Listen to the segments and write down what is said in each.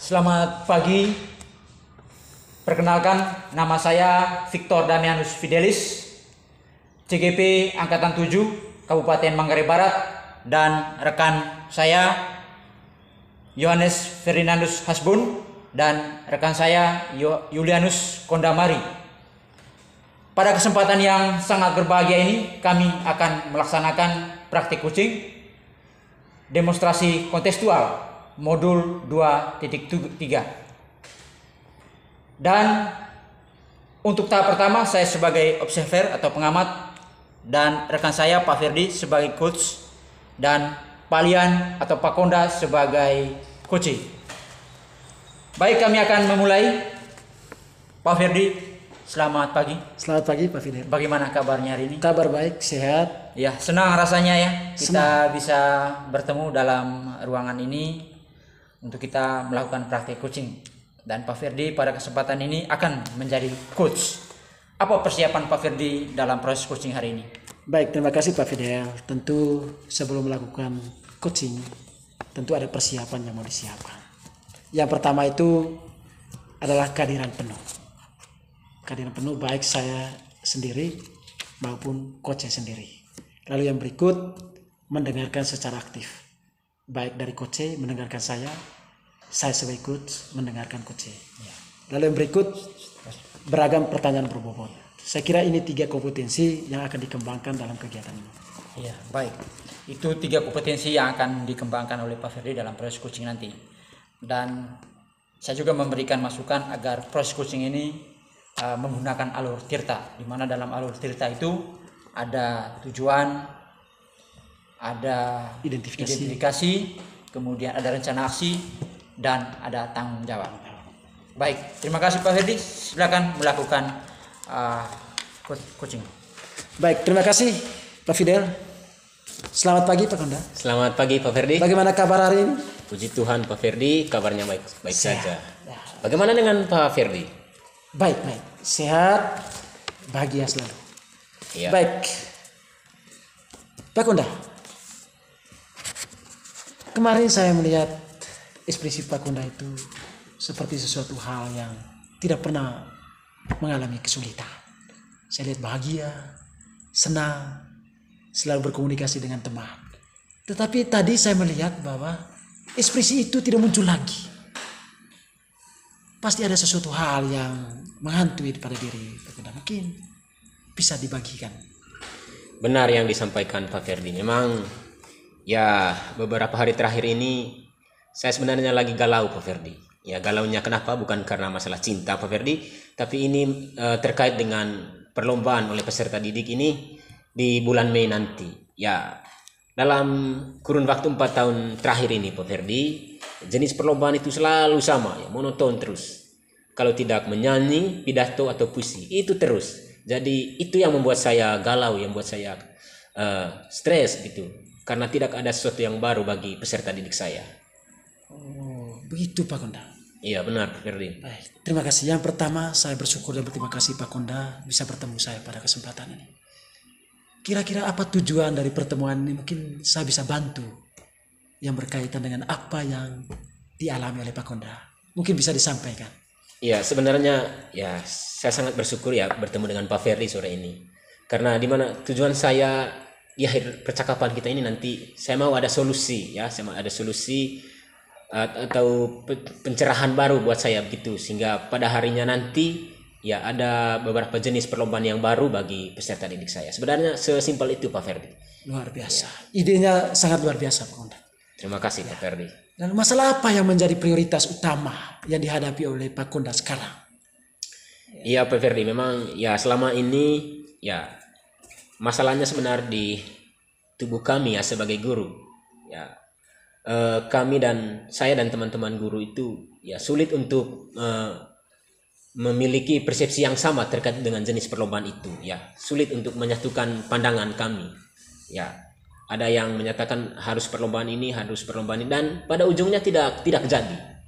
Selamat pagi. Perkenalkan, nama saya Victor Damianus Fidelis, CGP Angkatan 7, Kabupaten Manggarai Barat, dan rekan saya Yohanes Ferdinandus Hasbun dan rekan saya Julianus Kondamari. Pada kesempatan yang sangat berbahagia ini, kami akan melaksanakan praktik coaching demonstrasi kontekstual modul 2.3. Dan untuk tahap pertama saya sebagai observer atau pengamat dan rekan saya Pak Ferdi sebagai coach dan Pak Lian atau Pak Konda sebagai coaching. Baik, kami akan memulai. Pak Ferdi, selamat pagi. Selamat pagi Pak Fidel. Bagaimana kabarnya hari ini? Kabar baik, sehat. Ya, senang rasanya ya kita bisa bertemu dalam ruangan ini untuk kita melakukan praktik coaching. Dan Pak Ferdi pada kesempatan ini akan menjadi coach. Apa persiapan Pak Ferdi dalam proses coaching hari ini? Baik, terima kasih Pak Fidel. Tentu sebelum melakukan coaching, tentu ada persiapan yang mau disiapkan. Yang pertama itu adalah kehadiran penuh. Kehadiran penuh baik saya sendiri maupun coachnya sendiri. Lalu yang berikut, mendengarkan secara aktif. Baik dari coach mendengarkan saya sebagai coach mendengarkan coach. Lalu yang berikut, beragam pertanyaan berbobot. Saya kira ini 3 kompetensi yang akan dikembangkan dalam kegiatan ini. Ya, baik. Itu 3 kompetensi yang akan dikembangkan oleh Pak Ferdi dalam proses coaching nanti. Dan saya juga memberikan masukan agar proses coaching ini menggunakan alur tirta, di mana dalam alur tirta itu ada tujuan, ada identifikasi, kemudian ada rencana aksi, dan ada tanggung jawab. Baik, terima kasih Pak Ferdi. Silakan melakukan coaching. Baik, terima kasih Pak Fidel. Selamat pagi Pak Konda. Selamat pagi Pak Ferdi. Bagaimana kabar hari ini? Puji Tuhan Pak Ferdi, kabarnya baik saja. Bagaimana dengan Pak Ferdi? Baik, sehat, bahagia selalu. Ya. Baik, Pak Konda. Kemarin saya melihat ekspresi Pak Konda itu seperti sesuatu hal yang tidak pernah mengalami kesulitan. Saya lihat bahagia, senang, selalu berkomunikasi dengan teman. Tetapi tadi saya melihat bahwa ekspresi itu tidak muncul lagi. Pasti ada sesuatu hal yang menghantui pada diri Pak Konda. Mungkin bisa dibagikan. Benar yang disampaikan Pak Ferdi. Memang ya beberapa hari terakhir ini saya sebenarnya lagi galau Pak Ferdi. Ya, galaunya kenapa? Bukan karena masalah cinta Pak Ferdi, tapi ini terkait dengan perlombaan oleh peserta didik ini di bulan Mei nanti. Ya, dalam kurun waktu 4 tahun terakhir ini Pak Ferdi, jenis perlombaan itu selalu sama, ya, monoton terus. Kalau tidak menyanyi, pidato atau puisi, itu terus. Jadi itu yang membuat saya galau, yang membuat saya stres gitu. Karena tidak ada sesuatu yang baru bagi peserta didik saya. Oh, begitu Pak Konda. Iya benar Pak Ferdi. Baik, terima kasih. Yang pertama saya bersyukur dan berterima kasih Pak Konda bisa bertemu saya pada kesempatan ini. Kira-kira apa tujuan dari pertemuan ini? Mungkin saya bisa bantu yang berkaitan dengan apa yang dialami oleh Pak Konda. Mungkin bisa disampaikan. Ya, sebenarnya ya saya sangat bersyukur ya bertemu dengan Pak Ferdi sore ini. Karena di mana tujuan saya di akhir percakapan kita ini nanti saya mau ada solusi ya, saya mau ada solusi atau pencerahan baru buat saya begitu, sehingga pada harinya nanti ya ada beberapa jenis perlombaan yang baru bagi peserta didik saya. Sebenarnya sesimpel itu Pak Ferdi. Luar biasa. Idenya sangat luar biasa Pak Konda. Terima kasih Pak Ferdi. Dan masalah apa yang menjadi prioritas utama yang dihadapi oleh Pak Konda sekarang? Iya Pak Ferdi, memang ya selama ini ya masalahnya sebenarnya di tubuh kami ya sebagai guru. Ya kami dan saya dan teman-teman guru itu ya sulit untuk memiliki persepsi yang sama terkait dengan jenis perlombaan itu. Ya sulit untuk menyatukan pandangan kami. Ya ada yang menyatakan harus perlombaan ini dan pada ujungnya tidak jadi.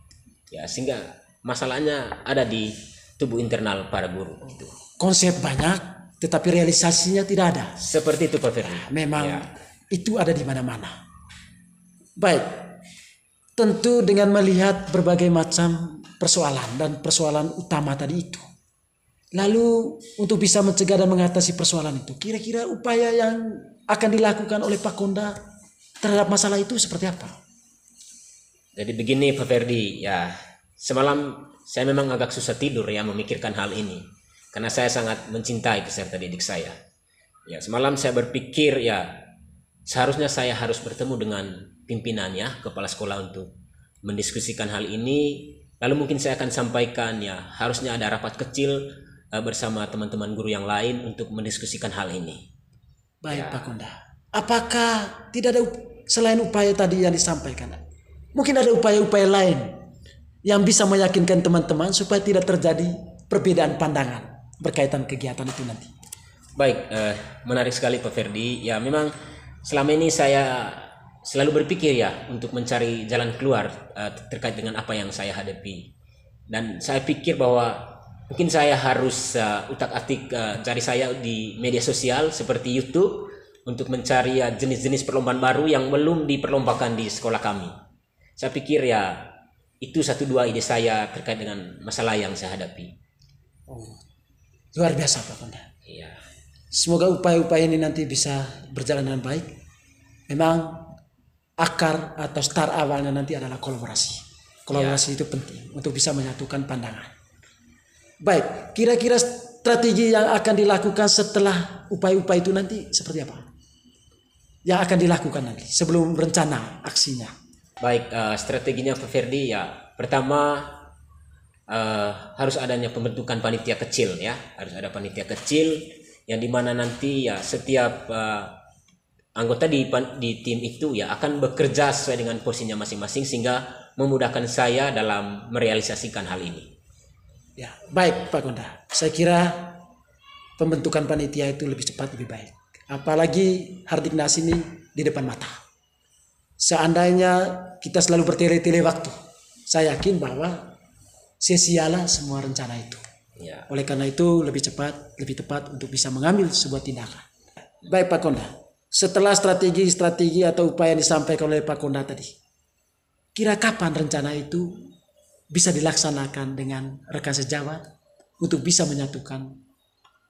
Ya sehingga masalahnya ada di tubuh internal para guru gitu. Konsep banyak tetapi realisasinya tidak ada. Seperti itu Pak Ferdi. Memang itu ada di mana-mana. Baik. tentu dengan melihat berbagai macam persoalan dan persoalan utama tadi itu. Lalu untuk bisa mencegah dan mengatasi persoalan itu, kira-kira upaya yang akan dilakukan oleh Pak Konda terhadap masalah itu seperti apa? Jadi begini Pak Ferdi, ya semalam saya memang agak susah tidur ya memikirkan hal ini. Karena saya sangat mencintai peserta didik saya. Ya semalam saya berpikir ya seharusnya saya harus bertemu dengan pimpinannya, kepala sekolah untuk mendiskusikan hal ini. Lalu mungkin saya akan sampaikan ya harusnya ada rapat kecil bersama teman-teman guru yang lain untuk mendiskusikan hal ini. Baik Ya. Pak Konda. Apakah tidak ada selain upaya tadi yang disampaikan? Mungkin ada upaya-upaya lain yang bisa meyakinkan teman-teman supaya tidak terjadi perbedaan pandangan berkaitan kegiatan itu nanti. Baik, menarik sekali Pak Ferdi. Ya memang selama ini saya selalu berpikir ya untuk mencari jalan keluar terkait dengan apa yang saya hadapi. Dan saya pikir bahwa mungkin saya harus utak-atik cari saya di media sosial seperti YouTube untuk mencari jenis-jenis perlombaan baru yang belum diperlombakan di sekolah kami. Saya pikir ya itu 1-2 ide saya terkait dengan masalah yang saya hadapi. Luar biasa Pak Konda. Iya. Semoga upaya-upaya ini nanti bisa berjalan dengan baik. Memang akar atau start awalnya nanti adalah kolaborasi. Kolaborasi itu penting untuk bisa menyatukan pandangan. Baik, kira-kira strategi yang akan dilakukan setelah upaya-upaya itu nanti seperti apa? Yang akan dilakukan nanti sebelum rencana aksinya. Baik, strateginya Pak Ferdi ya pertama harus adanya pembentukan panitia kecil ya, harus ada panitia kecil yang dimana nanti ya setiap anggota di tim itu ya akan bekerja sesuai dengan porsinya masing-masing sehingga memudahkan saya dalam merealisasikan hal ini. Ya, baik Pak Konda. Saya kira pembentukan panitia itu lebih cepat lebih baik. Apalagi Hardiknas ini di depan mata. Seandainya kita selalu bertele-tele waktu, saya yakin bahwa sia-sialah semua rencana itu. Ya. Oleh karena itu lebih cepat, lebih tepat untuk bisa mengambil sebuah tindakan. Baik Pak Konda, setelah strategi-strategi atau upaya yang disampaikan oleh Pak Konda tadi, kira kapan rencana itu bisa dilaksanakan dengan rekan sejawat untuk bisa menyatukan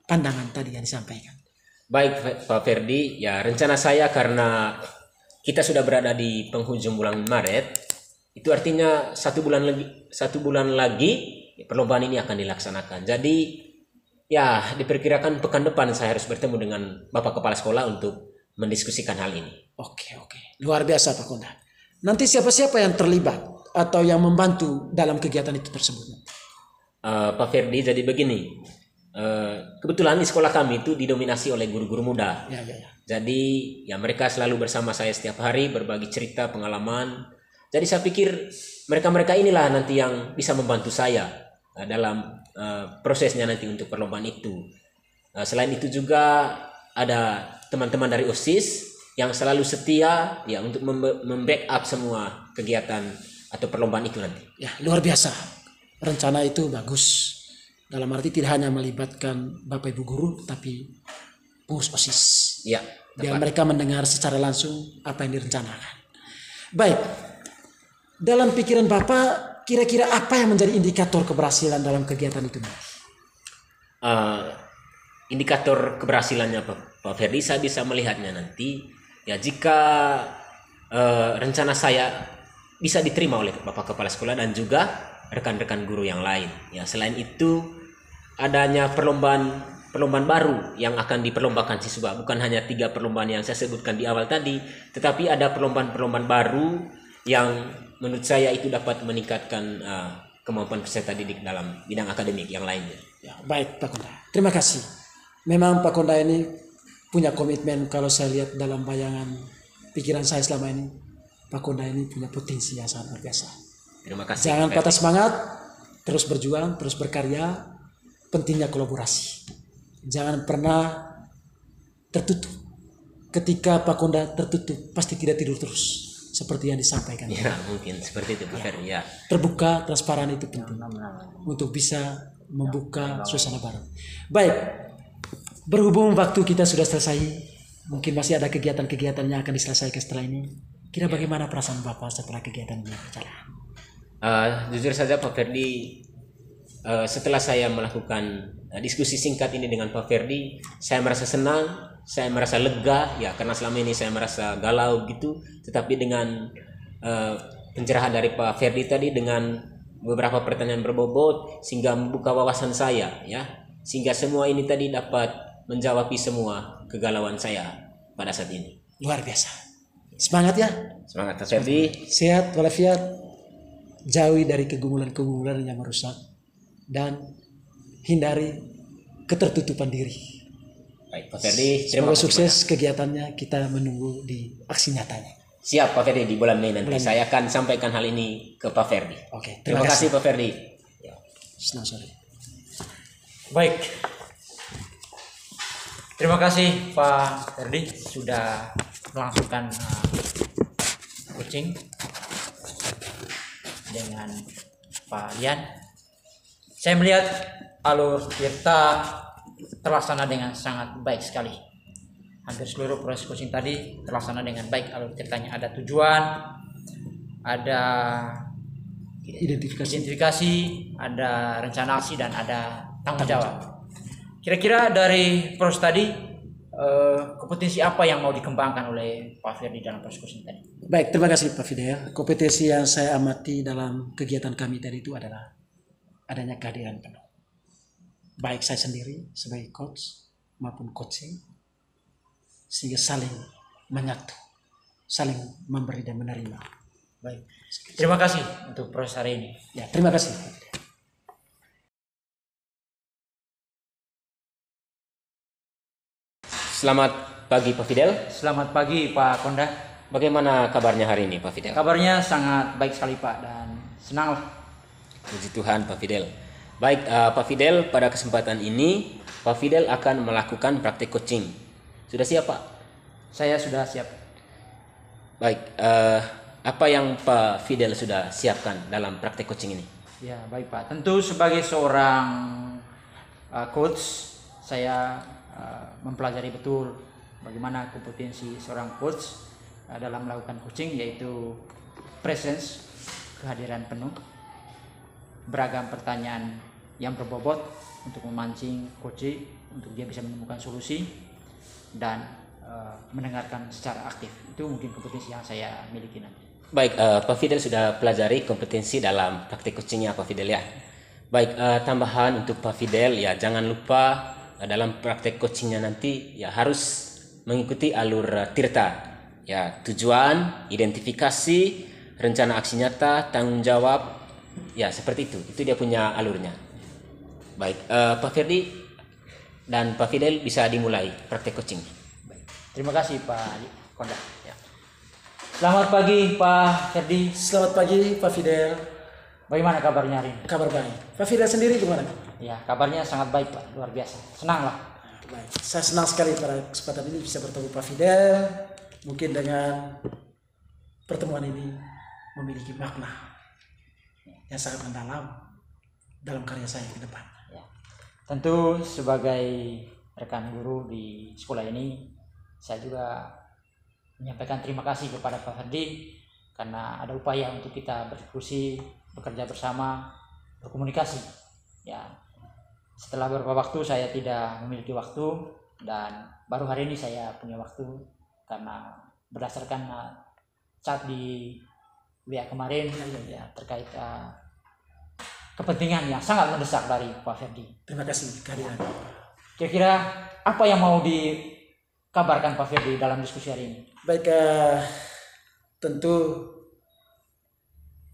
pandangan tadi yang disampaikan? Baik Pak Ferdi, ya rencana saya karena kita sudah berada di penghujung bulan Maret, itu artinya 1 bulan lagi perlombaan ini akan dilaksanakan. Jadi ya diperkirakan pekan depan saya harus bertemu dengan Bapak Kepala Sekolah untuk mendiskusikan hal ini. Oke. Luar biasa Pak Konda. Nanti siapa-siapa yang terlibat atau yang membantu dalam kegiatan itu tersebut? Pak Ferdi, jadi begini. Kebetulan di sekolah kami itu didominasi oleh guru-guru muda. Ya. Jadi ya mereka selalu bersama saya setiap hari berbagi cerita, pengalaman. Jadi saya pikir mereka-mereka inilah nanti yang bisa membantu saya dalam prosesnya nanti untuk perlombaan itu. Selain itu juga ada teman-teman dari OSIS yang selalu setia ya untuk membackup semua kegiatan atau perlombaan itu nanti. Ya, luar biasa. Rencana itu bagus. Dalam arti tidak hanya melibatkan Bapak Ibu guru, tapi pengurus OSIS. Ya, Biar tepat. mereka mendengar secara langsung apa yang direncanakan. Baik. Dalam pikiran Bapak, kira-kira apa yang menjadi indikator keberhasilan dalam kegiatan itu? Indikator keberhasilannya Pak Ferdi, saya bisa melihatnya nanti ya jika rencana saya bisa diterima oleh Bapak Kepala Sekolah dan juga rekan-rekan guru yang lain. Ya, selain itu adanya perlombaan baru yang akan diperlombakan siswa, bukan hanya 3 perlombaan yang saya sebutkan di awal tadi, tetapi ada perlombaan baru yang menurut saya itu dapat meningkatkan kemampuan peserta didik dalam bidang akademik yang lainnya. Ya, baik Pak Konda. Terima kasih. Memang Pak Konda ini punya komitmen. Kalau saya lihat dalam bayangan pikiran saya selama ini, Pak Konda ini punya potensi yang sangat luar biasa. Terima kasih. Jangan Pak patah Ferdi. semangat, terus berjuang, terus berkarya. Pentingnya kolaborasi. Jangan pernah tertutup. Ketika Pak Konda tertutup, pasti tidak tidur terus. Seperti yang disampaikan. Ya, mungkin seperti itu Pak Ferdi. Ya. Terbuka, transparan itu penting. Untuk bisa membuka suasana baru. Baik. Berhubung waktu kita sudah selesai, mungkin masih ada kegiatan-kegiatan yang akan diselesaikan setelah ini. Kira bagaimana perasaan Bapak setelah kegiatan ini berjalan? Jujur saja Pak Ferdi, setelah saya melakukan diskusi singkat ini dengan Pak Ferdi, saya merasa senang, saya merasa lega ya, karena selama ini saya merasa galau gitu. Tetapi dengan pencerahan dari Pak Ferdi tadi dengan beberapa pertanyaan berbobot sehingga membuka wawasan saya ya, sehingga semua ini tadi dapat menjawab semua kegalauan saya pada saat ini. Luar biasa. Semangat ya. Semangat Pak Ferdi. Sehat walafiat. Jauhi dari kegumulan-kegumulan yang merusak dan hindari ketertutupan diri. Baik Pak Ferdi, terima Semoga kasih sukses banyak. kegiatannya. Kita menunggu di aksi nyatanya. Siap Pak Ferdi, di bulan Mei nanti saya akan sampaikan hal ini ke Pak Ferdi. Oke, Terima kasih Pak Ferdi. Senang sore. Baik. Terima kasih Pak Ferdi sudah melangsungkan coaching dengan Pak Lian. Saya melihat alur Tirta terlaksana dengan sangat baik sekali. Hampir seluruh proses coaching tadi terlaksana dengan baik alur Tirtanya. Ada tujuan, ada identifikasi, ada rencana aksi, dan ada tanggung jawab. Kira-kira dari proses tadi kompetensi apa yang mau dikembangkan oleh Pak Ferdi dalam proses coaching tadi? Baik, terima kasih Pak Fidel. Kompetensi yang saya amati dalam kegiatan kami tadi itu adalah adanya kehadiran penuh. Baik saya sendiri sebagai coach maupun coaching, sehingga saling menyatu, saling memberi dan menerima. Baik. Terima kasih untuk proses hari ini. Ya, terima kasih. Pak Fidel. Selamat pagi Pak Fidel. Selamat pagi Pak Konda. Bagaimana kabarnya hari ini Pak Fidel? Kabarnya sangat baik sekali Pak, dan senang. Puji Tuhan Pak Fidel. Baik Pak Fidel, pada kesempatan ini Pak Fidel akan melakukan praktik coaching. Sudah siap Pak? Saya sudah siap. Baik, apa yang Pak Fidel sudah siapkan dalam praktik coaching ini? Ya, baik Pak. Tentu sebagai seorang coach, saya mempelajari betul bagaimana kompetensi seorang coach dalam melakukan coaching, yaitu presence, kehadiran penuh, beragam pertanyaan yang berbobot untuk memancing coach untuk dia bisa menemukan solusi dan mendengarkan secara aktif. Itu mungkin kompetensi yang saya miliki nanti. Baik, Pak Fidel sudah pelajari kompetensi dalam praktik coachingnya Pak Fidel ya. Baik, tambahan untuk Pak Fidel ya, jangan lupa dalam praktek coachingnya nanti ya harus mengikuti alur Tirta ya, tujuan, identifikasi, rencana aksi nyata, tanggung jawab ya, seperti itu dia punya alurnya. Baik, Pak Ferdi dan Pak Fidel bisa dimulai praktek coaching. Baik. Terima kasih Pak Konda ya. Selamat pagi Pak Ferdi. Selamat pagi Pak Fidel. Bagaimana kabarnya hari ini? Kabar baik. Pak Fidel sendiri gimana? Ya, kabarnya sangat baik Pak, luar biasa. Senang lah. Baik. Saya senang sekali pada kesempatan ini bisa bertemu Pak Fidel. Mungkin dengan pertemuan ini memiliki makna yang sangat mendalam dalam karya saya ke depan. Ya. Tentu sebagai rekan guru di sekolah ini, saya juga menyampaikan terima kasih kepada Pak Ferdi karena ada upaya untuk kita berdiskusi, bekerja bersama, berkomunikasi. Ya, setelah beberapa waktu saya tidak memiliki waktu, dan baru hari ini saya punya waktu karena berdasarkan chat di WA kemarin ya, terkait kepentingan yang sangat mendesak dari Pak Ferdi. Terima kasih kehadiran. Kira-kira apa yang mau dikabarkan Pak Ferdi dalam diskusi hari ini? Baik, tentu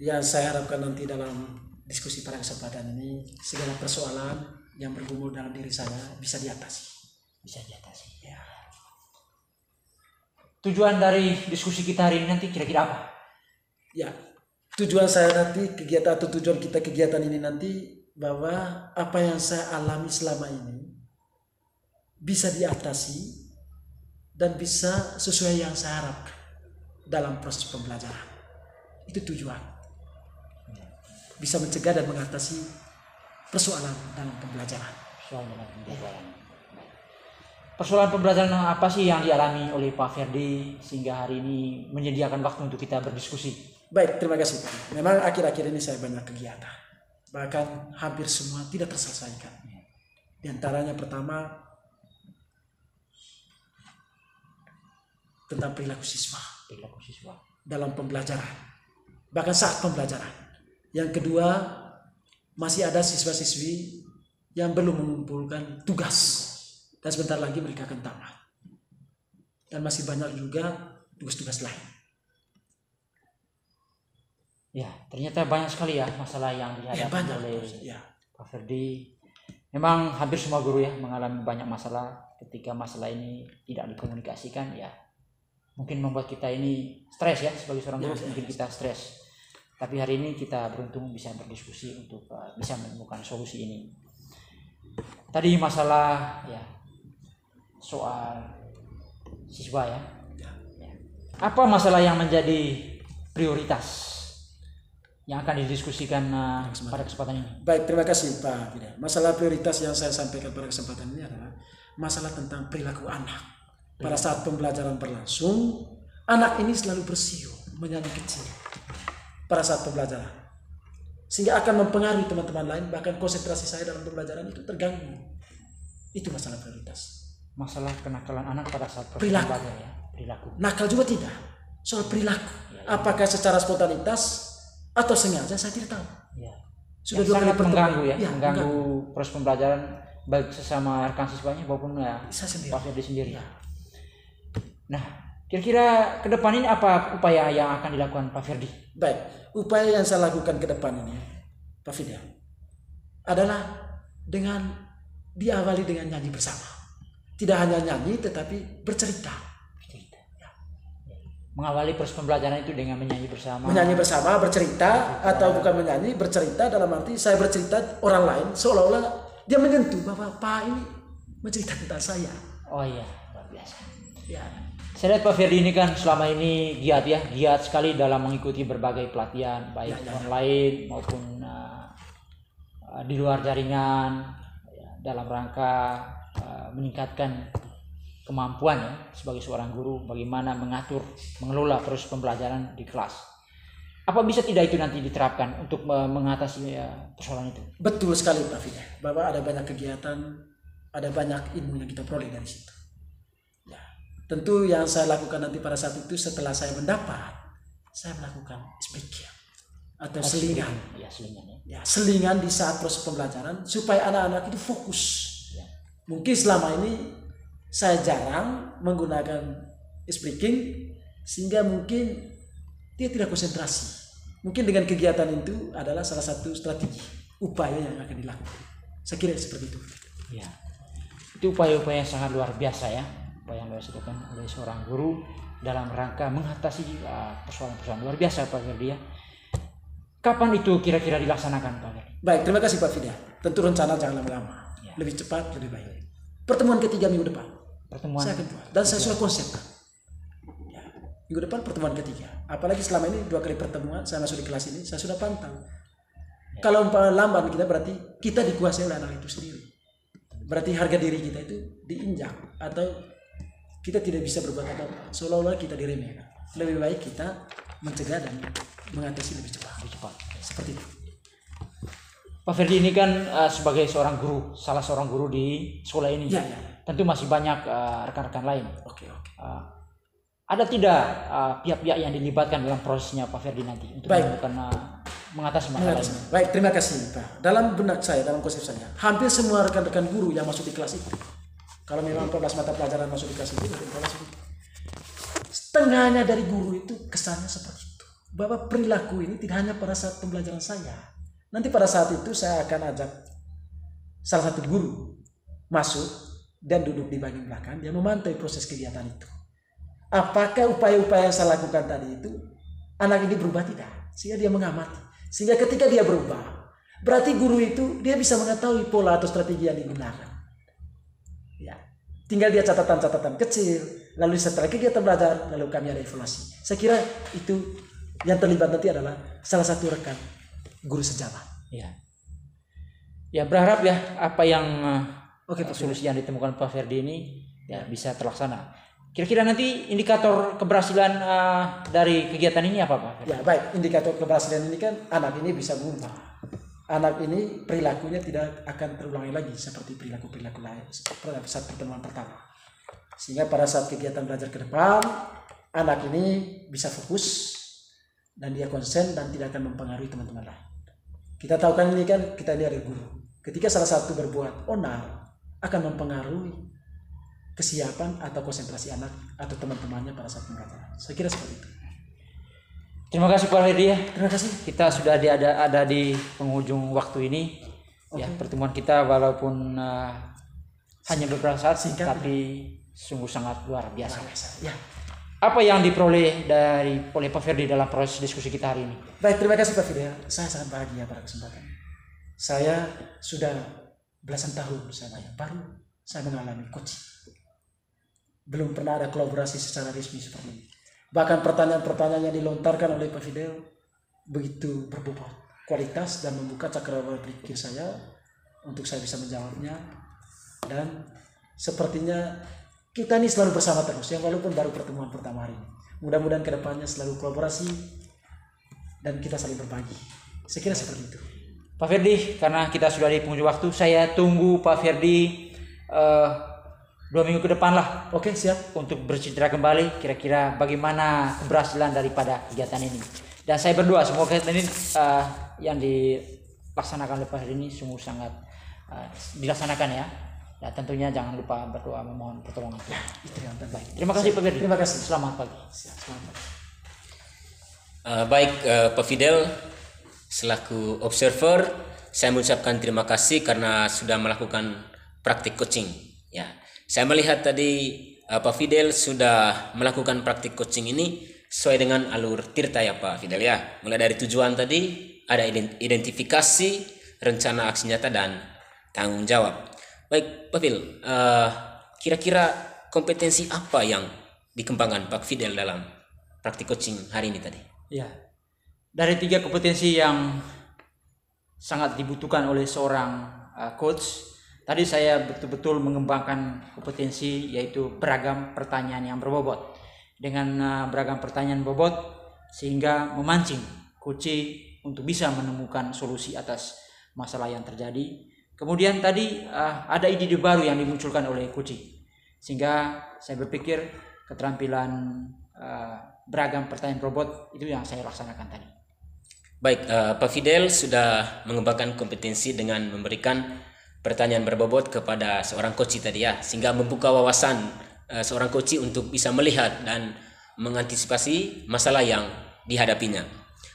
yang saya harapkan nanti dalam diskusi pada kesempatan ini, segala persoalan yang bergumul dalam diri saya bisa diatasi. Bisa diatasi. Ya. Tujuan dari diskusi kita hari ini nanti kira-kira apa? Ya, tujuan saya nanti kegiatan atau tujuan kita kegiatan ini nanti bahwa apa yang saya alami selama ini bisa diatasi dan bisa sesuai yang saya harapkan dalam proses pembelajaran. Itu tujuan. Bisa mencegah dan mengatasi persoalan dalam pembelajaran. Soal dengan pembelajaran. persoalan pembelajaran apa sih yang dialami oleh Pak Ferdi sehingga hari ini menyediakan waktu untuk kita berdiskusi? Baik, terima kasih Pak. Memang akhir-akhir ini saya banyak kegiatan. Bahkan hampir semua tidak terselesaikan. Di antaranya pertama tentang perilaku siswa dalam pembelajaran, bahkan saat pembelajaran. Yang kedua, masih ada siswa-siswi yang belum mengumpulkan tugas dan sebentar lagi mereka akan tamat. Dan masih banyak juga tugas-tugas lain. Ya, ternyata banyak sekali ya masalah yang dihadapi oleh Pak Ferdi. Memang hampir semua guru ya mengalami banyak masalah. Ketika masalah ini tidak dikomunikasikan, ya mungkin membuat kita ini stres ya, sebagai seorang guru mungkin kita stres. Tapi hari ini kita beruntung bisa berdiskusi untuk bisa menemukan solusi ini. Tadi masalah ya soal siswa ya. Apa masalah yang menjadi prioritas yang akan didiskusikan pada kesempatan ini? Baik, terima kasih Pak Fida. Masalah prioritas yang saya sampaikan pada kesempatan ini adalah masalah tentang perilaku anak. Pada saat pembelajaran berlangsung, anak ini selalu bersiul, menyanyi kecil pada saat pembelajaran. Sehingga akan mempengaruhi teman-teman lain, bahkan konsentrasi saya dalam pembelajaran itu terganggu. Itu masalah prioritas. Masalah kenakalan anak pada saat perilaku. Ya, perilaku. Nakal juga tidak. Soal perilaku. Apakah secara spontanitas atau sengaja, saya tidak tahu. Ya. Sudah dua kali mengganggu ya, mengganggu proses pembelajaran baik sesama rekan siswanya maupun ya Pak Ferdi sendiri. Ya. Nah, kira-kira ke depan ini apa upaya yang akan dilakukan Pak Ferdi? Baik, upaya yang saya lakukan ke depan ini, Pak Fida, adalah dengan diawali dengan nyanyi bersama. Tidak hanya nyanyi, tetapi bercerita. Mengawali proses pembelajaran itu dengan menyanyi bersama. Menyanyi bersama, bercerita, atau bukan menyanyi, bercerita dalam arti saya bercerita orang lain seolah-olah dia menyentuh bahwa Pak ini mencerita tentang saya. Oh iya, luar biasa. Ya. Saya lihat Pak Ferdi ini kan selama ini giat sekali dalam mengikuti berbagai pelatihan baik online maupun di luar jaringan dalam rangka meningkatkan kemampuan ya sebagai seorang guru bagaimana mengelola proses pembelajaran di kelas. Apa bisa tidak itu nanti diterapkan untuk mengatasi persoalan itu? Betul sekali Pak Fida, bahwa ada banyak kegiatan, ada banyak ilmu yang kita peroleh dari situ. Tentu yang saya lakukan nanti pada saat itu setelah saya mendapat, saya melakukan speaking atau selingan. Selingan di saat proses pembelajaran supaya anak-anak itu fokus. Ya. Mungkin selama ini saya jarang menggunakan speaking sehingga mungkin dia tidak konsentrasi. Mungkin dengan kegiatan itu adalah salah satu strategi upaya yang akan dilakukan. Saya kira seperti itu. Ya. Itu upaya-upaya yang sangat luar biasa ya. Yang dilakukan oleh seorang guru dalam rangka mengatasi persoalan-persoalan luar biasa Pak Ferdi ya. Kapan itu kira-kira dilaksanakan Pak Ferdi? Baik, terima kasih Pak Fida. Tentu rencana jangan lama-lama, lebih cepat lebih baik. Pertemuan ketiga minggu depan. Saya akan buat dan saya sudah konsepkan. Ya. Minggu depan pertemuan ketiga. Apalagi selama ini 2 kali pertemuan saya masuk di kelas ini saya sudah pantau. Ya. Kalau lamban kita berarti kita dikuasai oleh anak itu sendiri. Berarti harga diri kita itu diinjak atau kita tidak bisa berbuat apa-apa, seolah-olah kita diremehkan. Lebih baik kita mencegah dan mengatasi lebih cepat. Seperti itu. Pak Ferdi ini kan sebagai seorang guru, salah seorang guru di sekolah ini. Ya. Tentu masih banyak rekan-rekan lain. Oke. Ada tidak pihak-pihak yang dilibatkan dalam prosesnya Pak Ferdi nanti untuk mengatasi masalah ini? Baik, terima kasih Pak. Dalam benak saya, dalam konsep saya, hampir semua rekan-rekan guru yang masuk di kelas itu, kalau memang 14 mata pelajaran masuk di kelas itu, setengahnya dari guru itu kesannya seperti itu. Bahwa perilaku ini tidak hanya pada saat pembelajaran saya. Nanti pada saat itu saya akan ajak salah satu guru masuk dan duduk di bagian belakang. Dia memantau proses kegiatan itu. Apakah upaya-upaya yang saya lakukan tadi itu anak ini berubah tidak? Sehingga dia mengamati. Sehingga ketika dia berubah, berarti guru itu dia bisa mengetahui pola atau strategi yang digunakan. Tinggal dia catatan-catatan kecil, lalu setelah kegiatan belajar, lalu kami ada evaluasi. Saya kira itu yang terlibat nanti adalah salah satu rekan guru sejalan. Ya berharap ya apa yang solusi yang ditemukan Pak Ferdi ini ya bisa terlaksana. Kira-kira nanti indikator keberhasilan dari kegiatan ini apa Pak? Ya baik, indikator keberhasilan ini kan anak ini bisa berubah. Anak ini perilakunya tidak akan terulangi lagi seperti perilaku-perilaku lain saat pertemuan pertama. Sehingga pada saat kegiatan belajar ke depan, anak ini bisa fokus dan dia konsen dan tidak akan mempengaruhi teman-teman lain. Kita tahu kan ini kan kita ini ada guru. Ketika salah satu berbuat onar akan mempengaruhi kesiapan atau konsentrasi anak atau teman-temannya pada saat pembelajaran. Saya kira seperti itu. Terima kasih Pak Ferdi ya. Terima kasih. Kita sudah ada di penghujung waktu ini. Ya, pertemuan kita walaupun hanya beberapa saat Singkat, tapi sungguh sangat luar biasa. Ya. Apa yang diperoleh oleh Pak Ferdi dalam proses diskusi kita hari ini? Baik, terima kasih Pak Fidel. Saya sangat bahagia pada kesempatan. Saya sudah belasan tahun baru saya mengalami coaching. Belum pernah ada kolaborasi secara resmi seperti ini. Bahkan pertanyaan-pertanyaan yang dilontarkan oleh Pak Fidel begitu berbobot, kualitas dan membuka cakrawala berpikir saya untuk saya bisa menjawabnya. Dan sepertinya kita ini selalu bersama terus, yang walaupun baru pertemuan pertama hari ini. Mudah-mudahan kedepannya selalu kolaborasi dan kita saling berbagi. Saya kira seperti itu. Pak Ferdi, karena kita sudah di penghujung waktu, saya tunggu Pak Ferdi 2 minggu ke depan lah. Oke, siap. Untuk bercerita kembali kira-kira bagaimana keberhasilan daripada kegiatan ini. Dan saya berdoa semoga kegiatan ini yang dilaksanakan oleh Pak Ferdi ini sungguh sangat dilaksanakan ya. Dan tentunya jangan lupa berdoa memohon pertolongan Tuhan. Itu yang terbaik. Terima kasih Pak Ferdi. Terima kasih. Selamat pagi. Siap, selamat. Baik Pak Fidel, selaku observer, saya mengucapkan terima kasih karena sudah melakukan praktik coaching. Ya, saya melihat tadi Pak Fidel sudah melakukan praktik coaching ini sesuai dengan alur Tirta ya Pak Fidel ya. Mulai dari tujuan tadi, ada identifikasi, rencana aksi nyata dan tanggung jawab. Baik Pak Fidel, kira-kira kompetensi apa yang dikembangkan Pak Fidel dalam praktik coaching hari ini tadi? Ya, dari 3 kompetensi yang sangat dibutuhkan oleh seorang coach. Tadi saya betul-betul mengembangkan kompetensi yaitu beragam pertanyaan yang berbobot. Dengan beragam pertanyaan bobot sehingga memancing coach untuk bisa menemukan solusi atas masalah yang terjadi. Kemudian tadi ada ide-ide baru yang dimunculkan oleh coach. Sehingga saya berpikir keterampilan beragam pertanyaan robot itu yang saya laksanakan tadi. Baik, Pak Fidel sudah mengembangkan kompetensi dengan memberikan pertanyaan berbobot kepada seorang coach tadi ya, sehingga membuka wawasan seorang coach untuk bisa melihat dan mengantisipasi masalah yang dihadapinya.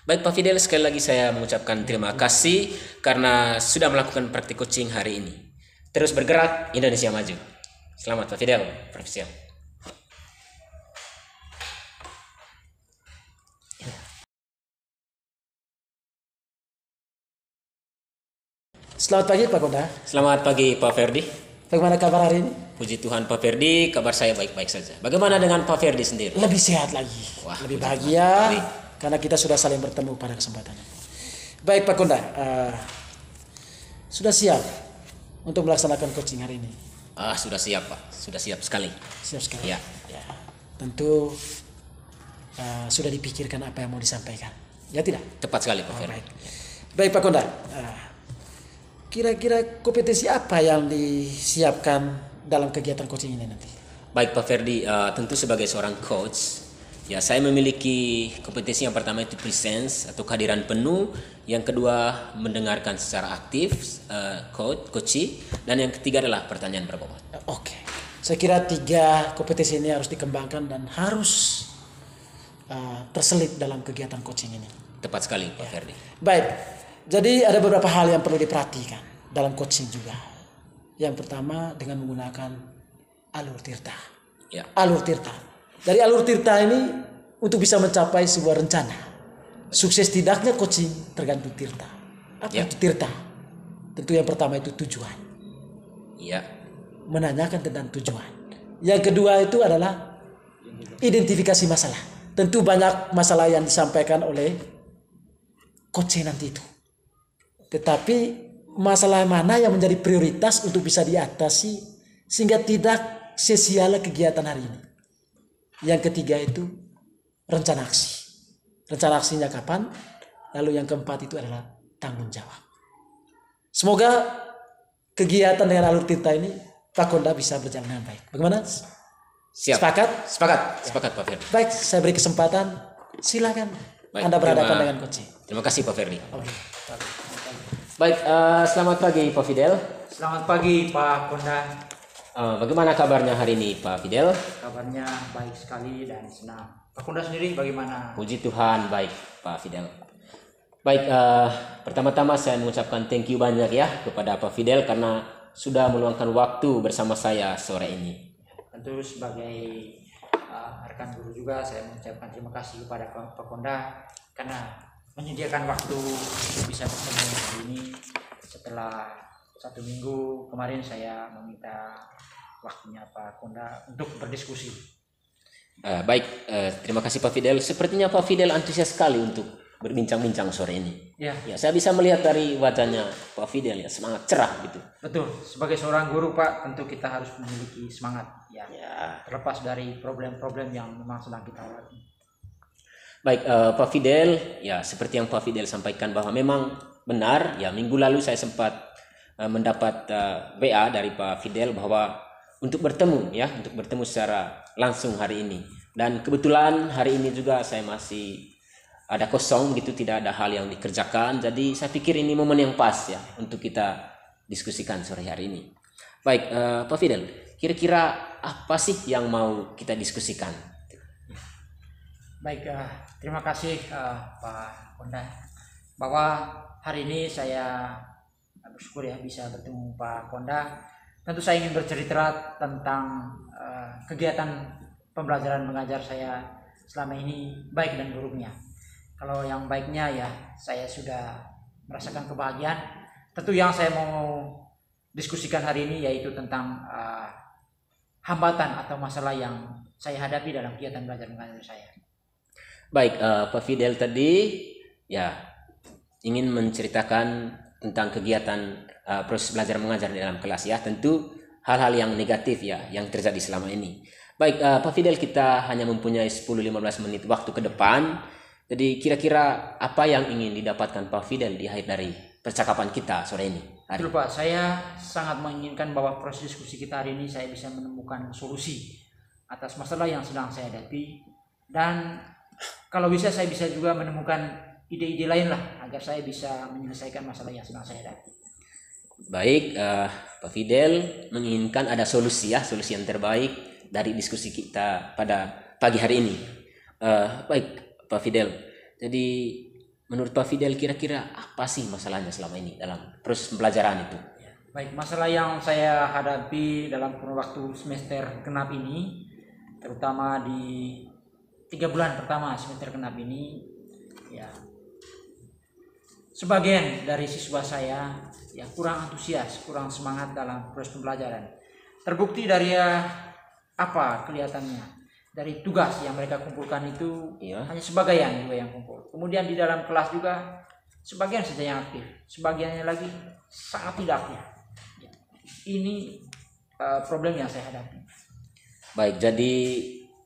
Baik Pak Fidel, sekali lagi saya mengucapkan terima kasih karena sudah melakukan praktik coaching hari ini. Terus bergerak, Indonesia maju. Selamat Pak Fidel, Profesor. Selamat pagi Pak Konda. Selamat pagi Pak Ferdi. Bagaimana kabar hari ini? Puji Tuhan Pak Ferdi, kabar saya baik-baik saja. Bagaimana dengan Pak Ferdi sendiri? Lebih sehat lagi. Wah, lebih puji bahagia Tuhan. karena kita sudah saling bertemu pada kesempatan ini. Baik Pak Konda, sudah siap untuk melaksanakan coaching hari ini? Sudah siap Pak, sudah siap sekali. Siap sekali. Ya. Ya. Tentu sudah dipikirkan apa yang mau disampaikan. Ya tidak? Tepat sekali Pak Ferdi. Baik. Baik Pak Konda, kira-kira kompetensi apa yang disiapkan dalam kegiatan coaching ini nanti? Baik Pak Ferdi, tentu sebagai seorang coach, ya saya memiliki kompetensi yang pertama itu presence atau kehadiran penuh, yang kedua mendengarkan secara aktif coach, dan yang ketiga adalah pertanyaan berbobot. Oke, saya kira 3 kompetensi ini harus dikembangkan dan harus terselip dalam kegiatan coaching ini. Tepat sekali Pak Ferdi. Baik, jadi ada beberapa hal yang perlu diperhatikan dalam coaching juga. Yang pertama dengan menggunakan alur Tirta. Ya. Alur Tirta. Dari alur Tirta ini untuk bisa mencapai sebuah rencana. Sukses tidaknya coaching tergantung Tirta. Apa Ya. itu Tirta? Tentu yang pertama itu tujuan. Iya. Menanyakan tentang tujuan. Yang kedua itu adalah identifikasi masalah. Tentu banyak masalah yang disampaikan oleh coach nanti itu. Tetapi masalah mana yang menjadi prioritas untuk bisa diatasi sehingga tidak sesiala kegiatan hari ini. Yang ketiga itu rencana aksi. Rencana aksinya kapan? Lalu yang keempat itu adalah tanggung jawab. Semoga kegiatan dengan alur tinta ini Pak Konda bisa berjalan dengan baik. Bagaimana? Siap. Sepakat? Sepakat Pak Ferdi. Baik, saya beri kesempatan. Silakan Baik, Anda berhadapan dengan Coach. Terima kasih Pak Ferdi. Oke. Baik, selamat pagi Pak Fidel. Selamat pagi Pak Konda. Bagaimana kabarnya hari ini Pak Fidel? Kabarnya baik sekali dan senang. Pak Konda sendiri bagaimana? Puji Tuhan baik Pak Fidel. Baik, pertama-tama saya mengucapkan thank you banyak ya kepada Pak Fidel karena sudah meluangkan waktu bersama saya sore ini. Tentu sebagai rekan guru juga saya mengucapkan terima kasih kepada Pak Konda karena menyediakan waktu untuk bisa bertemu hari ini. Setelah 1 minggu kemarin saya meminta waktunya Pak Konda untuk berdiskusi. Baik, terima kasih Pak Fidel. Sepertinya Pak Fidel antusias sekali untuk berbincang-bincang sore ini. Ya, Ya, saya bisa melihat dari wajahnya Pak Fidel ya semangat cerah gitu. betul. Sebagai seorang guru Pak, tentu kita harus memiliki semangat ya. Ya. Terlepas dari problem-problem yang memang sedang kita alami. Baik, Pak Fidel, ya seperti yang Pak Fidel sampaikan bahwa memang benar ya minggu lalu saya sempat mendapat WA dari Pak Fidel bahwa untuk bertemu secara langsung hari ini. Dan kebetulan hari ini juga saya masih ada kosong gitu, tidak ada hal yang dikerjakan. Jadi saya pikir ini momen yang pas ya untuk kita diskusikan sore hari ini. Baik, Pak Fidel, kira-kira apa sih yang mau kita diskusikan? Baik, terima kasih Pak Konda bahwa hari ini saya bersyukur ya bisa bertemu Pak Konda. Tentu saya ingin bercerita tentang kegiatan pembelajaran mengajar saya selama ini baik dan buruknya. Kalau yang baiknya ya saya sudah merasakan kebahagiaan. Tentu yang saya mau diskusikan hari ini yaitu tentang hambatan atau masalah yang saya hadapi dalam kegiatan belajar mengajar saya. Baik, Pak Fidel tadi ya ingin menceritakan tentang kegiatan proses belajar mengajar di dalam kelas ya, tentu hal-hal yang negatif ya yang terjadi selama ini. Baik, Pak Fidel, kita hanya mempunyai 10-15 menit waktu ke depan. Jadi kira-kira apa yang ingin didapatkan Pak Fidel di akhir dari percakapan kita sore ini? Betul Pak, saya sangat menginginkan bahwa proses diskusi kita hari ini saya bisa menemukan solusi atas masalah yang sedang saya hadapi, dan kalau bisa saya bisa juga menemukan ide-ide lain lah agar saya bisa menyelesaikan masalah yang sedang saya hadapi. Baik, Pak Fidel menginginkan ada solusi ya, solusi yang terbaik dari diskusi kita pada pagi hari ini. Baik Pak Fidel, jadi menurut Pak Fidel kira-kira apa sih masalahnya selama ini dalam proses pembelajaran itu? Baik, masalah yang saya hadapi dalam kurun waktu semester genap ini, terutama di 3 bulan pertama semester genap ini, ya sebagian dari siswa saya ya kurang antusias, kurang semangat dalam proses pembelajaran. Terbukti dari apa kelihatannya dari tugas yang mereka kumpulkan itu hanya sebagian juga yang kumpul. Kemudian di dalam kelas juga sebagian saja yang aktif, sebagiannya lagi sangat tidak aktif. Ini problem yang saya hadapi. Baik, jadi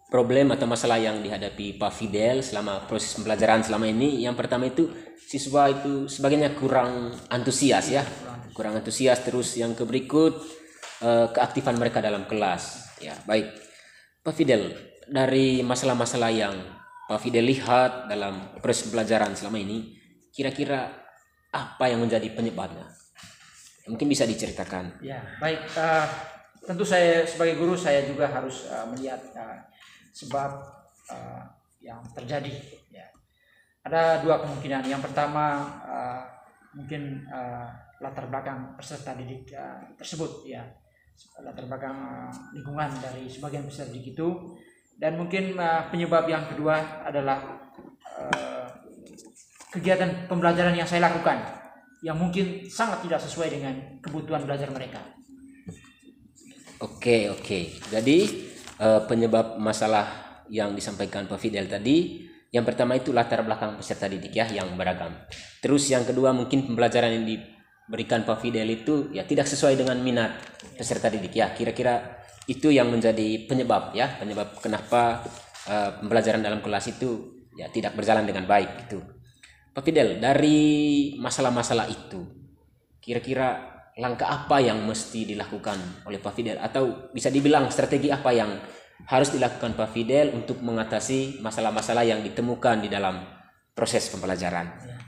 problem atau masalah yang dihadapi Pak Fidel selama proses pembelajaran selama ini, yang pertama itu siswa itu sebagiannya kurang antusias ya, kurang antusias. Terus yang berikut keaktifan mereka dalam kelas. Ya, baik Pak Fidel, dari masalah-masalah yang Pak Fidel lihat dalam proses pembelajaran selama ini, kira-kira apa yang menjadi penyebabnya? Mungkin bisa diceritakan. Ya, baik. Tentu saya sebagai guru saya juga harus melihat sebab yang terjadi. Ya. Ada 2 kemungkinan. Yang pertama mungkin latar belakang peserta didik tersebut, ya, latar belakang lingkungan dari sebagian peserta didik itu. Dan mungkin penyebab yang kedua adalah kegiatan pembelajaran yang saya lakukan yang mungkin sangat tidak sesuai dengan kebutuhan belajar mereka. Oke. Jadi penyebab masalah yang disampaikan Pak Fidel tadi, yang pertama itu latar belakang peserta didik ya yang beragam. Terus yang kedua mungkin pembelajaran yang diberikan Pak Fidel itu ya tidak sesuai dengan minat peserta didik ya. Kira-kira itu yang menjadi penyebab kenapa pembelajaran dalam kelas itu ya tidak berjalan dengan baik gitu. Pak Fidel, dari masalah-masalah itu kira-kira langkah apa yang mesti dilakukan oleh Pak Fidel, atau bisa dibilang strategi apa yang harus dilakukan Pak Fidel untuk mengatasi masalah-masalah yang ditemukan di dalam proses pembelajaran? Ya.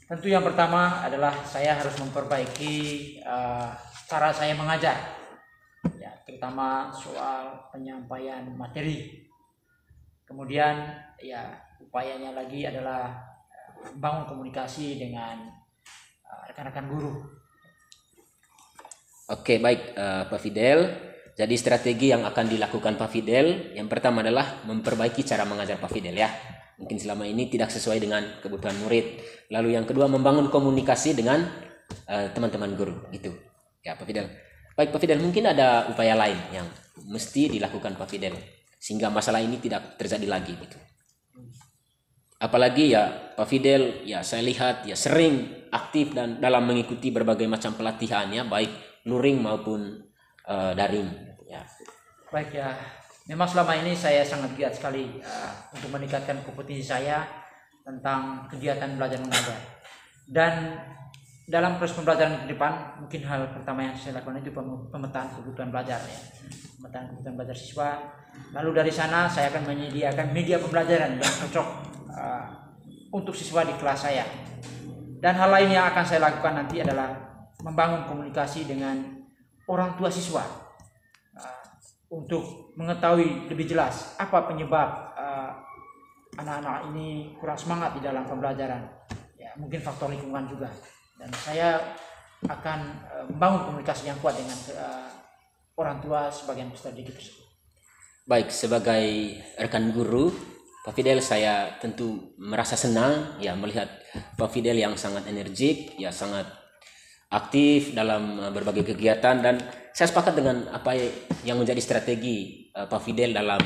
Tentu yang pertama adalah saya harus memperbaiki cara saya mengajar, ya, terutama soal penyampaian materi. Kemudian ya upayanya lagi adalah membangun komunikasi dengan rekan-rekan guru. Oke, baik Pak Fidel. Jadi strategi yang akan dilakukan Pak Fidel yang pertama adalah memperbaiki cara mengajar Pak Fidel ya. Mungkin selama ini tidak sesuai dengan kebutuhan murid. Lalu yang kedua membangun komunikasi dengan teman-teman guru gitu. Ya Pak Fidel. Baik Pak Fidel, mungkin ada upaya lain yang mesti dilakukan Pak Fidel sehingga masalah ini tidak terjadi lagi gitu. Apalagi ya Pak Fidel ya saya lihat ya sering aktif dan dalam mengikuti berbagai macam pelatihan ya, baik luring maupun daring ya. Baik ya, memang selama ini saya sangat giat sekali untuk meningkatkan kompetensi saya tentang kegiatan belajar mengajar. Dan dalam proses pembelajaran ke depan, mungkin hal pertama yang saya lakukan itu pemetaan kebutuhan belajar ya. Pemetaan kebutuhan belajar siswa. Lalu dari sana saya akan menyediakan media pembelajaran yang cocok untuk siswa di kelas saya. Dan hal lain yang akan saya lakukan nanti adalah membangun komunikasi dengan orang tua siswa untuk mengetahui lebih jelas apa penyebab anak-anak ini kurang semangat di dalam pembelajaran. Ya, mungkin faktor lingkungan juga. Dan saya akan membangun komunikasi yang kuat dengan orang tua sebagian peserta didik tersebut. Baik, sebagai rekan guru Pak Fidel, saya tentu merasa senang ya melihat Pak Fidel yang sangat energik, ya sangat aktif dalam berbagai kegiatan, dan saya sepakat dengan apa yang menjadi strategi Pak Fidel dalam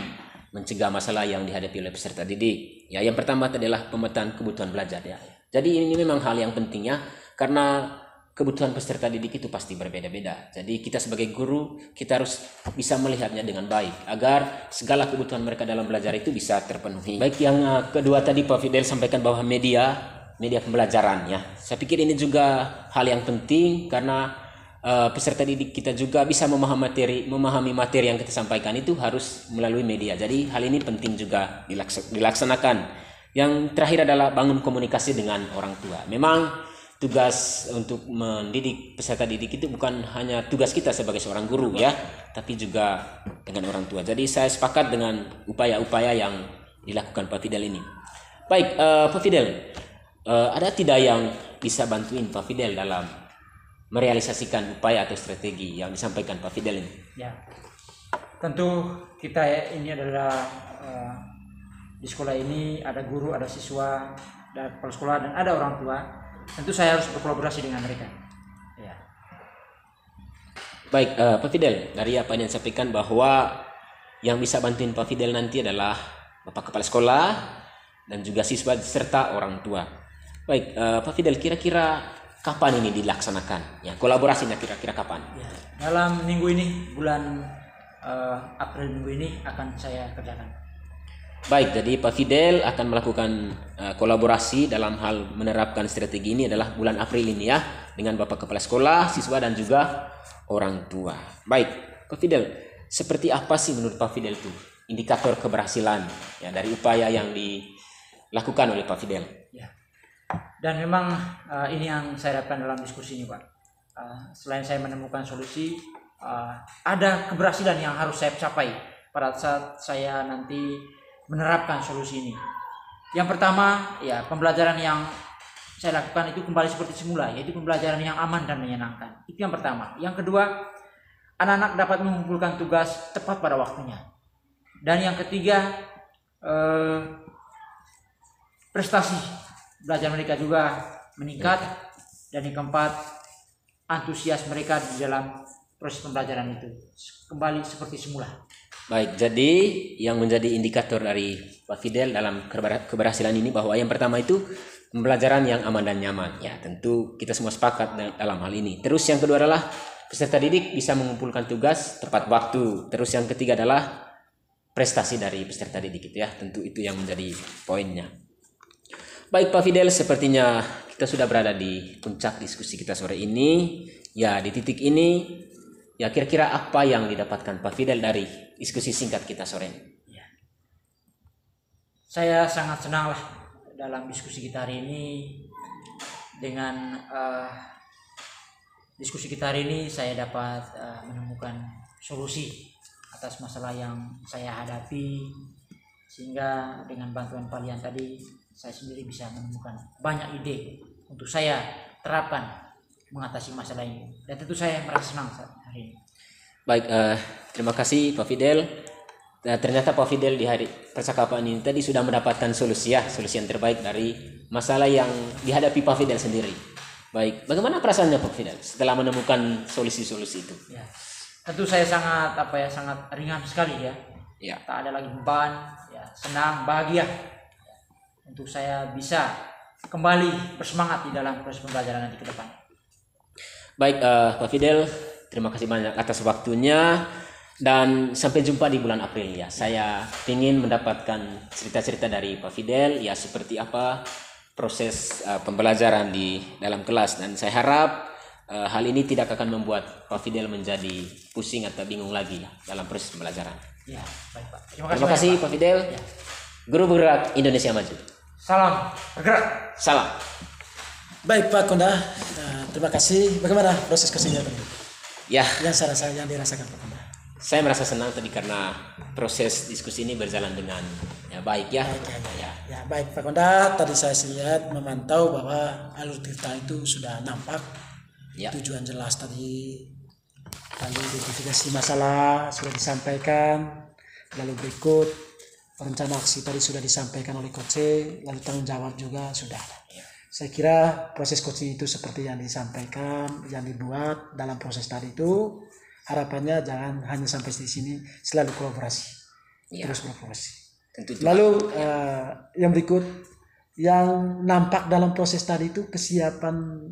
mencegah masalah yang dihadapi oleh peserta didik. Ya, yang pertama adalah pemetaan kebutuhan belajar ya. Jadi ini memang hal yang penting ya, karena kebutuhan peserta didik itu pasti berbeda-beda. Jadi kita sebagai guru, kita harus bisa melihatnya dengan baik agar segala kebutuhan mereka dalam belajar itu bisa terpenuhi. Baik, yang kedua tadi Pak Fidel sampaikan bahwa media pembelajaran ya. Saya pikir ini juga hal yang penting karena peserta didik kita juga bisa memahami materi yang kita sampaikan itu harus melalui media. Jadi hal ini penting juga dilaksanakan. Yang terakhir adalah bangun komunikasi dengan orang tua. Memang tugas untuk mendidik peserta didik itu bukan hanya tugas kita sebagai seorang guru ya, tapi juga dengan orang tua. Jadi saya sepakat dengan upaya-upaya yang dilakukan Pak Fidel ini. Baik, Pak Fidel, ada tidak yang bisa bantuin Pak Fidel dalam merealisasikan upaya atau strategi yang disampaikan Pak Fidel ini? Ya, tentu kita ini adalah di sekolah ini ada guru, ada siswa, ada kepala sekolah, dan ada orang tua. Tentu saya harus berkolaborasi dengan mereka. Ya. Baik, Pak Fidel, dari apa yang disampaikan bahwa yang bisa bantuin Pak Fidel nanti adalah Bapak Kepala Sekolah dan juga siswa serta orang tua. Baik, Pak Fidel, kira-kira kapan ini dilaksanakan? Ya, kolaborasinya kira-kira kapan? Ya, dalam minggu ini, bulan April minggu ini akan saya kerjakan. Baik, jadi Pak Fidel akan melakukan kolaborasi dalam hal menerapkan strategi ini adalah bulan April ini ya, dengan Bapak Kepala Sekolah, siswa dan juga orang tua. Baik, Pak Fidel, seperti apa sih menurut Pak Fidel itu indikator keberhasilan ya dari upaya yang dilakukan oleh Pak Fidel? Ya. Dan memang ini yang saya dapatkan dalam diskusi ini, Pak. Selain saya menemukan solusi, ada keberhasilan yang harus saya capai pada saat saya nanti menerapkan solusi ini. Yang pertama, ya pembelajaran yang saya lakukan itu kembali seperti semula, yaitu pembelajaran yang aman dan menyenangkan. Itu yang pertama. Yang kedua, anak-anak dapat mengumpulkan tugas tepat pada waktunya. Dan yang ketiga, prestasi belajar mereka juga meningkat. Dan yang keempat, antusias mereka di dalam proses pembelajaran itu kembali seperti semula. Baik, jadi yang menjadi indikator dari Pak Fidel dalam keberhasilan ini bahwa yang pertama itu pembelajaran yang aman dan nyaman. Ya, tentu kita semua sepakat dalam hal ini. Terus yang kedua adalah peserta didik bisa mengumpulkan tugas tepat waktu. Terus yang ketiga adalah prestasi dari peserta didik itu ya. Tentu itu yang menjadi poinnya. Baik Pak Fidel, sepertinya kita sudah berada di puncak diskusi kita sore ini. Ya, di titik ini, ya kira-kira apa yang didapatkan Pak Fidel dari diskusi singkat kita sore ini? Ya. Saya sangat senang lah dalam diskusi kita hari ini. Dengan diskusi kita hari ini saya dapat menemukan solusi atas masalah yang saya hadapi, sehingga dengan bantuan kalian tadi saya sendiri bisa menemukan banyak ide untuk saya terapkan mengatasi masalah ini, dan tentu saya merasa senang saat hari ini. Baik, terima kasih Pak Fidel. Ternyata Pak Fidel di hari percakapan ini tadi sudah mendapatkan solusi yang terbaik dari masalah yang dihadapi Pak Fidel sendiri. Baik, bagaimana perasaannya Pak Fidel setelah menemukan solusi-solusi itu? Ya, tentu saya sangat ringan sekali ya. Ya. Tak ada lagi beban, ya, senang, bahagia. Untuk saya bisa kembali bersemangat di dalam proses pembelajaran nanti ke depan. Baik, Pak Fidel, terima kasih banyak atas waktunya. Dan sampai jumpa di bulan April ya. Saya ingin mendapatkan cerita-cerita dari Pak Fidel ya, seperti apa proses pembelajaran di dalam kelas, dan saya harap hal ini tidak akan membuat Pak Fidel menjadi pusing atau bingung lagi ya, dalam proses pembelajaran. Ya, baik Pak. Terima kasih Pak Fidel. Ya. Guru bergerak Indonesia Maju. Salam bergerak. Salam. Baik Pak Konda, terima kasih. Bagaimana proses kerjanya tadi? Ya, Yang dirasakan Pak Konda? saya merasa senang tadi karena proses diskusi ini berjalan dengan baik ya. Ya, baik Pak Konda, tadi saya lihat memantau bahwa alur cerita itu sudah nampak. Ya. Tujuan jelas tadi, lalu identifikasi masalah sudah disampaikan, lalu berikut rencana aksi tadi sudah disampaikan oleh Coach, lalu tanggung jawab juga sudah ada. Saya kira proses coaching itu seperti yang disampaikan, yang dibuat dalam proses tadi itu, harapannya jangan hanya sampai di sini, selalu kolaborasi, terus berkolaborasi. Lalu yang berikut, yang nampak dalam proses tadi itu kesiapan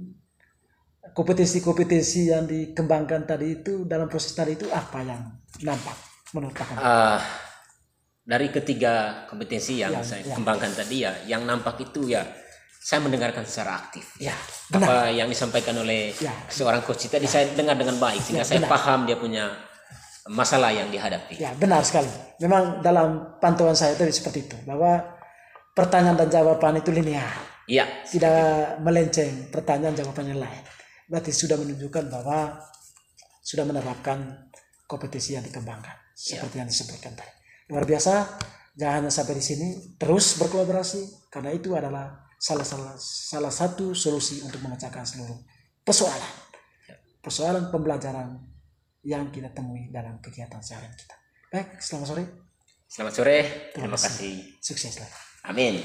kompetensi-kompetensi yang dikembangkan tadi itu dalam proses tadi itu apa yang nampak menurut Pak Konda? Dari ketiga kompetensi yang saya kembangkan tadi ya, yang nampak itu ya saya mendengarkan secara aktif. Ya, apa yang disampaikan oleh seorang coach tadi saya dengar dengan baik, sehingga saya paham dia punya masalah yang dihadapi. Ya, benar sekali. Memang dalam pantauan saya tadi seperti itu, bahwa pertanyaan dan jawaban itu linear. Iya. Tidak melenceng pertanyaan jawaban yang lain. Berarti sudah menunjukkan bahwa sudah menerapkan kompetensi yang dikembangkan seperti yang disebutkan tadi. Luar biasa. Jangan hanya sampai di sini, terus berkolaborasi, karena itu adalah salah satu solusi untuk memecahkan seluruh persoalan pembelajaran yang kita temui dalam kegiatan seharian kita. Baik, selamat sore. Selamat sore. Terima kasih. Sukseslah. Amin.